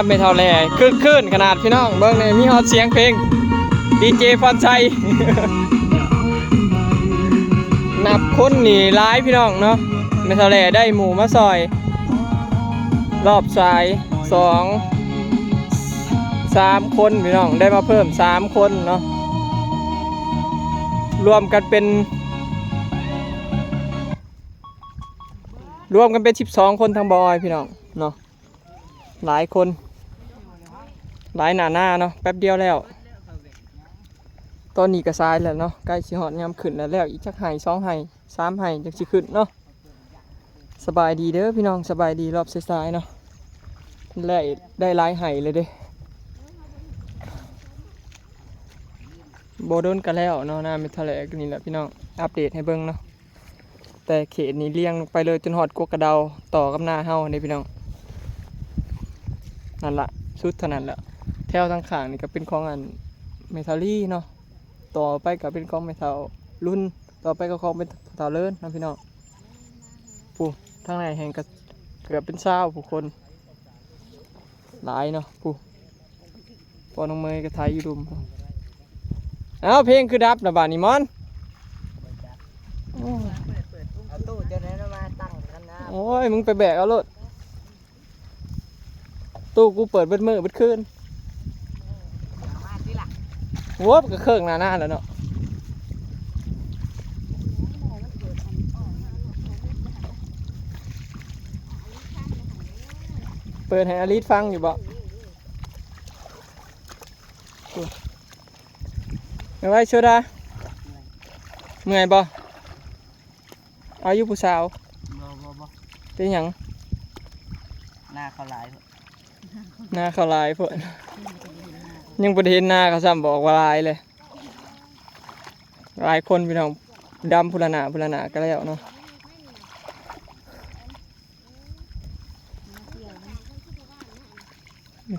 ไม่เท่าแลขึ้นขนาดพี่น้องเบิ่งนี่มีฮอตเสียงเพลงดีเจพรชัย นับคนนี่ร้ายพี่น้องเนาะไม่เท่าแลได้หมูมาซอยรอบสาย3 คนพี่น้องได้มาเพิ่ม3 คนเนาะรวมกันเป็น12 คนทางบอยพี่น้องเนาะหลายคนหลายหน้าเนาะแป๊บเดียวแล้วตอนนี้ก็สายแล้วเนาะใกล้สิฮอดยามขึ้นแล้วอีกจักไห่2ไห่3ไห่จักสิขึ้นเนาะสบายดีเด้อพี่น้องสบายดีรอบสายๆเนาะได้หลายไห่เลยเด้โบโดนกันแล้วเนาะน้าไม่เท่าไหร่นี่แหละพี่น้องอัปเดตให้เบิ่งเนาะแต่เขตนี้เลี้ยงไปเลยจนหอดกกกระเดาต่อกับหน้าเฮาเนี่ยพี่น้องนั่นละชุดเท่านั้นแหละแถวทางข้างนี่ก็เป็นของอันเมทัลลี่เนาะต่อไปก็เป็นของเมทัลรุ่นต่อไปก็ของเป็นเมทัลเลิศนะพี่น้องผู้ทางไหนแห่งก็เกือบเป็น20ผู้คนหลายเนาะผู้พอน้องเมย์ก็ถ่ายอยู่ดุมเอ้าเพลงคือดับนะบ้านนี่มอนเอาตู้เดี๋ยวนี้มาตั้งกันนะโอ้ยมึงไปแบกเอารถตู้กูเปิดเบิดมือเบิดคืนมาสิล่ะวัวก็เครื่องหน้าแล้วเนาะเปิดให้อลิสฟังอยู่บ่ไม่ไหวโชดาเมื่อยบ่เอาอยู่ผู้สาวเป็นหยังหน้าเขาหลายหน้าเขาลายพวกยังประเด็นหน้าเขาซ้ำบอกว่าลายเลยลายคนพี่น้องดำพุลนาก็แล้วเนาะ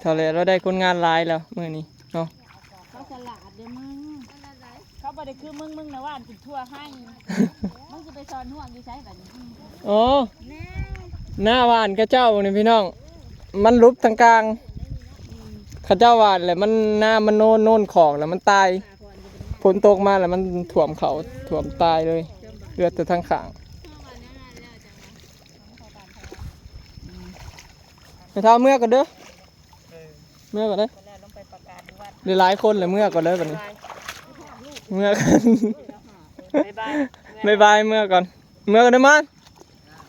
เท่าไรเราได้คนงานลายแล้วมื้อนี้เนาะเขาฉลาดเด้อมึงเขาบ่ได้คือมึงนะว่ากินทั่วให้มึงจะไปสอนห่วงอยู่ใช้แบบนี้โอ้หน้าหวานข้าเจ้าเนี่ยพี่น้องมันลุบทางกลางข้าเจ้าหวานเลยมันหน้ามันโน่นของแล้วมันตายฝนตกมาแล้วมันถ่วมเขาถ่วมตายเลยเลือดแต่ทางข้างไปเท้าเมื่อก่อนเด้อเมื่อก่อนเด้อเดี๋ยวหลายคนเลยเมื่อก่อนเด้อแบบนี้เมื่อกันบ๊ายบายเมื่อก่อนเมื่อก่อนเด้อมัน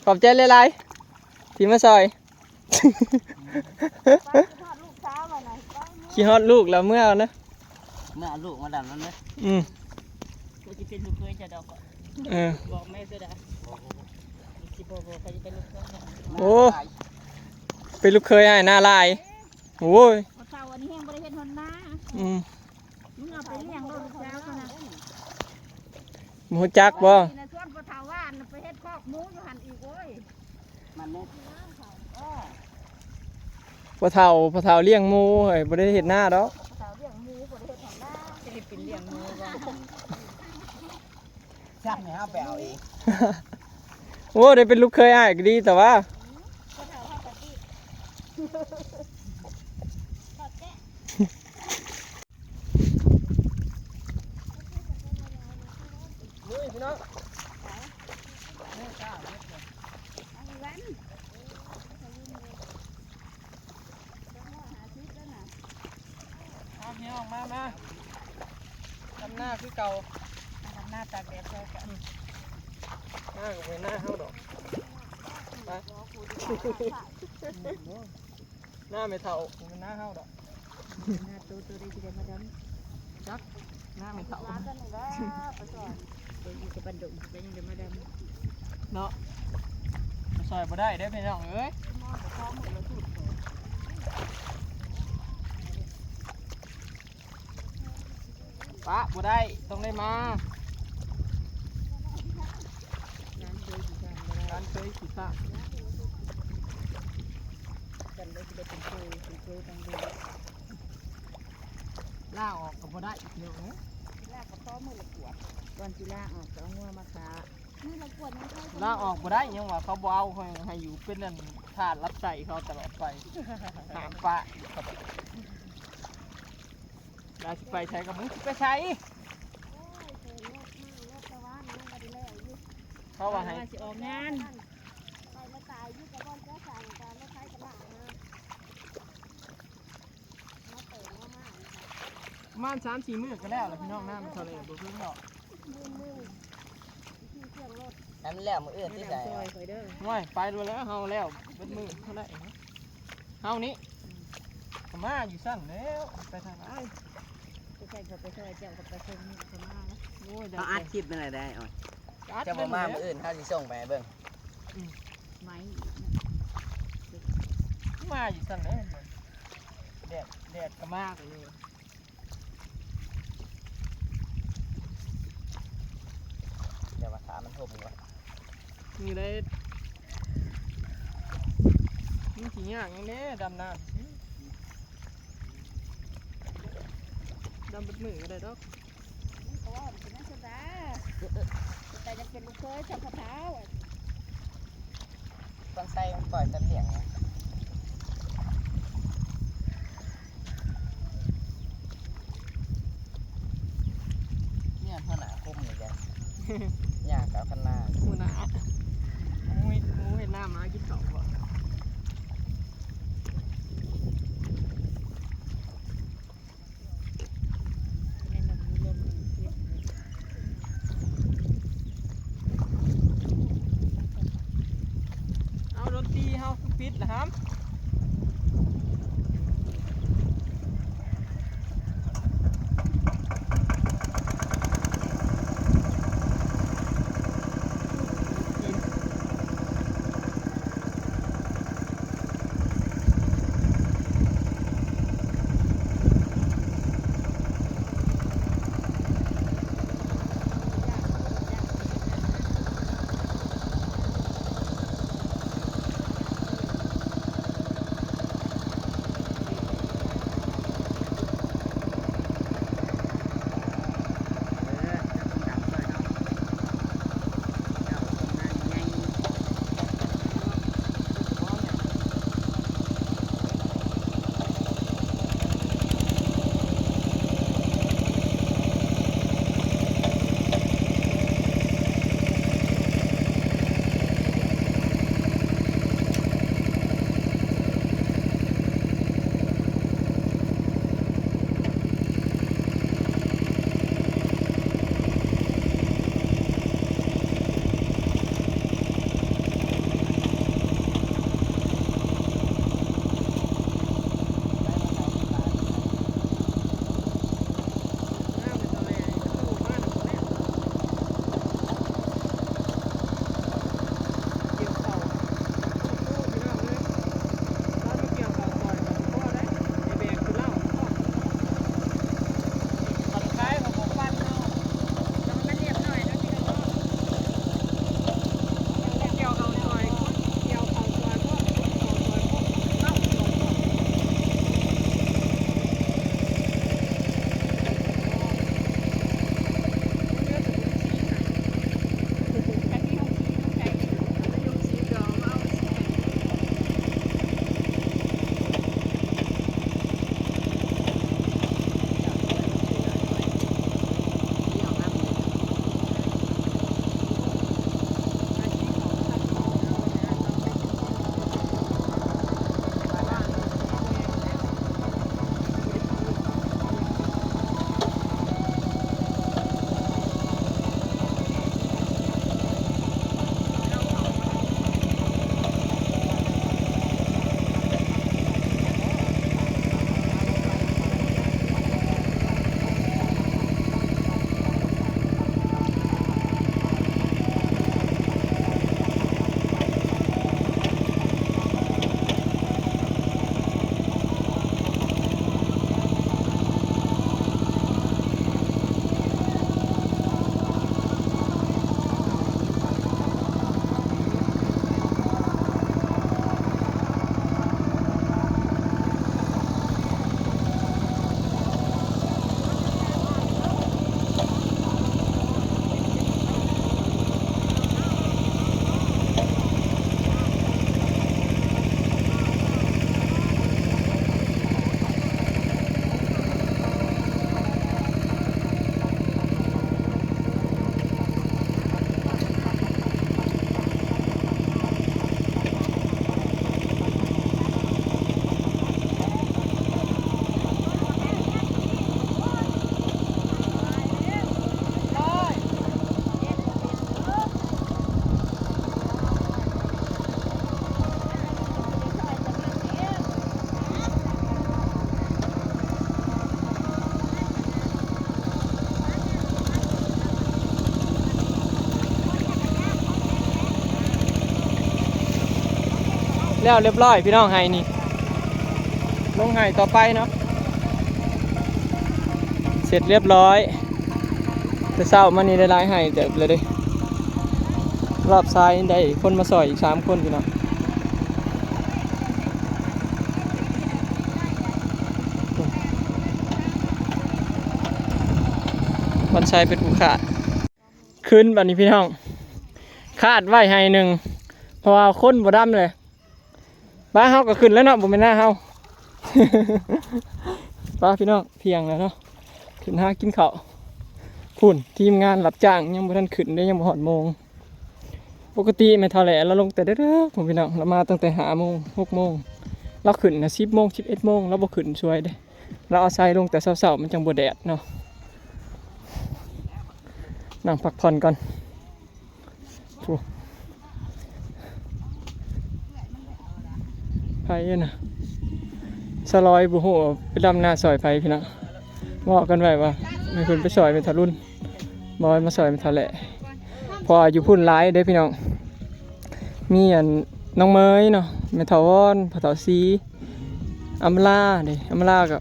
ขอบใจหลายๆที่มาซอยขี้ฮอดลูกแล้วเมื่อนะเมื่อลูกมาดันนั่นเลยกูจะเป็นลูกเคยจะดอกบอกแม่สุดาสิบอกเขาจะเป็นลูกเคยโอ้เป็นลูกเคยให้หน้าลายโอ้ยเช้าวันนี้แห้งบริเวณทนน้ามึงเอาไปเลี้ยงลูกเช้าเขานะหมูจักบ่ส่วนปลาเทาว่านไปเฮ็ดคอกหมูอยู่หันอีกโอ้ยมันเนี่ยปลาเทาเลี้ยงหมูเฮ้ยบ่ได้เห็นหน้าดอกปลาเทาเลี้ยงหมูบ่ได้เฮ็ดหันหน้าจะเฮ็ดเป็นเลี้ยงหมูบ่ชักเนี่ยเอาไปเอาเองโอ้ได้เป็นลูกเคยอ้ายก็ดีแต่ว่าพี่น้องพี่น้องมาทำหน้าคือเก่าทำหน้าตากแดดเลยกันหน้าก็เป็นหน้าเฮาดอกไปหน้าไม่เท่าเป็นหน้าเฮาดอกหน้าตัวได้ที่ได้มาดำจักหน้าไม่เท่าร้านกันเลยนะไปก่อนเดี๋ยวจะบันดุงไปยังเดี๋ยวมาดำเนาะมาซอยบ่ได้ได้พี่น้องเอ้ยปะบ่ได้ต้องได้มาร้านเคยขี้ข้ากันได้ที่ได้เป็นเคยตั้งดูล่าออกก็บ่ได้เดี๋ยวล่าก็ต้อมือละปวดก่อนที่ล่าออกก็เอางัวมาขามือละปวดมันเข้าล่าออกบ่ได้ยังว่าเขาบ่เอาให้อยู่เป็นนั่น ทานรับใส่เขาตลอดไปหามปะครับลาสิไปใช้กับมึงสิไปใช้เขาว่าให้ สิออกงาน ประมาณ3-4 มื้อก็แล้วล่ะพี่น้องน้ามันทะเลบ่เพิ่งดอก ให้มันแล้วมืออื่นที่ใส่ ซอยข่อยเด้อ น้อยไปดูแล้วเฮาแล้วเบิดมื้อเท่าได้เฮานี้ก็มาอยู่ซั่นแล้วไปทางไหน ไปใส่กับไปซอยเจ้ากับไปส่งนี่ก็มาแล้ว โอ้ย เขาอัดคลิปนั่นแหละได้อ่ะ อัด จะ เป็ บ่ น มา แล้ มื ว ออื่นเขาสิส่งไปให้เบิ่ง ไม้ มาอยู่ซั่นแล้วแดดก็มากเลย เดี๋ยวมาถามมันห่มก่อน นี่ได้นี่สิยากยังเด้ดำน้ำดำเบิดมื้อก็ได้ดอก ก็ว่าเป็นนักศึกษาแต่จะเป็นลูกเคยจับเท้า ต้องใส่มันปล่อยสัตว์เลี้ยงนะเนี่ยเท่าหนาคุ้มเลยจ้ะ ยากกับขนาด หมูหนาหมูเห็นหน้ามากินข้าวบ่ ในนมมีลมเสียบ เอาดนตรีเฮาคือปิดล่ะครับ แล้วเรียบร้อยพี่น้องไห้นี่ลงไห้ต่อไปเนาะเสร็จเรียบร้อยจะเศร้ามานี่ได้หลายไห้เจ็บเลยเด้รอบซ้ายได้คนมาซอยอีก3 คนพี่น้องวันชัยเป็นผู้ขาดขึ้นบัดนี้พี่น้องคาดไว้ให้หนึ่งเพราะว่าคนบ่ดำเลยบ้าเฮาก็ขึ้นแล้วเนาะบ่แม่นหน้าเฮา ป้าพี่น้องเที่ยงแล้วเนาะขึ้นหากินข้าวพุ่นทีมงานรับจ้างยังบ่ทันขึ้นได้ยังบ่ฮอดโมงปกติแม่เท่าแหล่เราลงแต่เด้อผมพี่น้องเรามาตั้งแต่5 โมง 6 โมงเราขึ้นน่ะ10 โมง 11 โมงเราบ่ขึ้นช่วยเด้เราเอาใส่ลงแต่เช้าๆมันจังบ่แดดเนาะนั่งพักผ่อนก่อนไผน่ะสลอยบุโหไปดำนาซอยไผพี่น้องบอกกันไว้ว่าไม่ควรไปซอยเป็นทะรุ่นบอยมาซอยเป็นทะแหละพออยู่พุ่นร้ายเด้พี่น้องมีอันน้องเมยเนาะเมทาวอนผาเถาซีอัมลาเด้อัมลากับ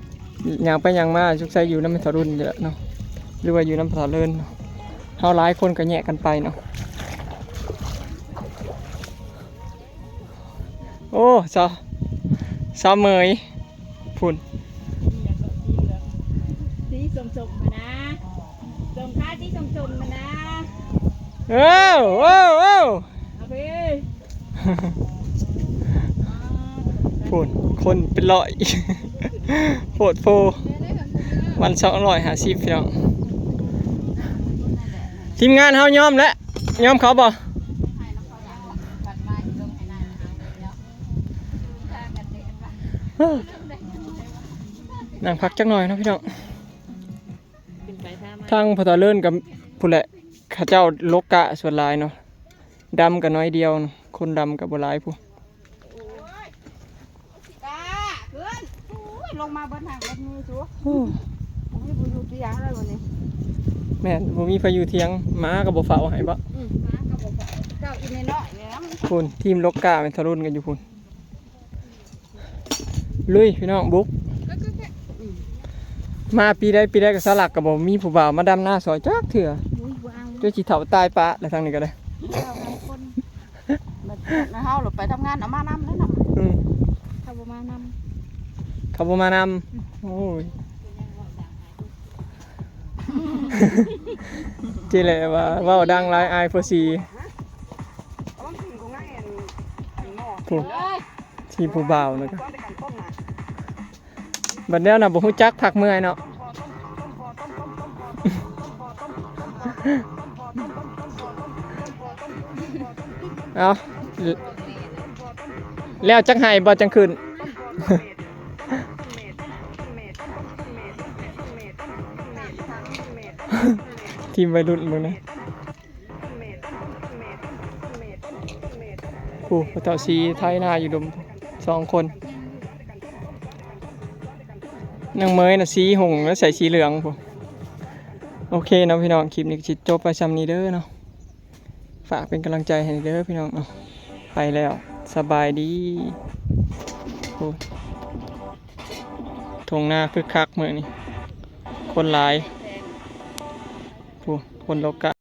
อย่างไปอย่างมาชุกใจอยู่น้ำเมทารุ่นเยอะเนาะหรือว่าอยู่น้ำผาเถาเลินเนาะเฮาหลายคนก็แยกกันไปเนาะโอ้สาวเมยพุ่นสีส้มๆมานะส้มค่าสีส้มๆมานะโอ้โอ้โอ้ เอาไป พุ่นคนเป็นร้อย โพดโพวัน250พี่น้องทีมงานเฮายอมแล้วยอมเขาบ่นั่งพักจักหน่อยนะพี่น้องทางพอตาเลิ่นกับผู้แหละข้าเจ้าลกกะส่วนลายเนาะดำกับน้อยเดียวคนดำกับบัวลายผู้ลงมาบนทางรถมือชัวผมมีผู้อยู่ที่ยังอะไรวันนี้แม่ผมมีพายุเทียงม้ากับบัวฝ้าหายบ่ม้ากับบัวฝ้าเจ้าอินในน้อยเนี่ยคุณทีมลกกะเป็นทะลุนกันอยู่คุณลุยพี่น้องบุ๊กมาปีได้กับสลักกับผมมีผู้บ่าวมาดำหน้าซอยจักเถื่อด้วยจีเถาตายปะอะไรทางนี้ก็ได้นะเฮาหรือไปทำงานเอามานำแล้วนำเขาบ่มานำเขาบ่มานำโอ้ยจีเลยว่าดังไลน์ไอโฟซีผู้ทีผู้บ่าวนะครับบัดเนี้ยนะบ่ฮู้จักผักเมื่อยเนาะเอาแล้วจังไห้บ่จังคืนทีมวัยรุ่นมึงนะผู้พระเจ้าสีไทยนาอยู่ดม2 คนนางเมยน่ะสีหงแล้วใส่สีเหลืองผมโอเคเนาะพี่น้องคลิปนี้ก็จบไปซ้ำนี้เด้อเนาะฝากเป็นกำลังใจให้เด้อพี่น้องเนาะไปแล้วสบายดีทงหน้าคึกคักมื้อนี้คนหลายคนโลกะ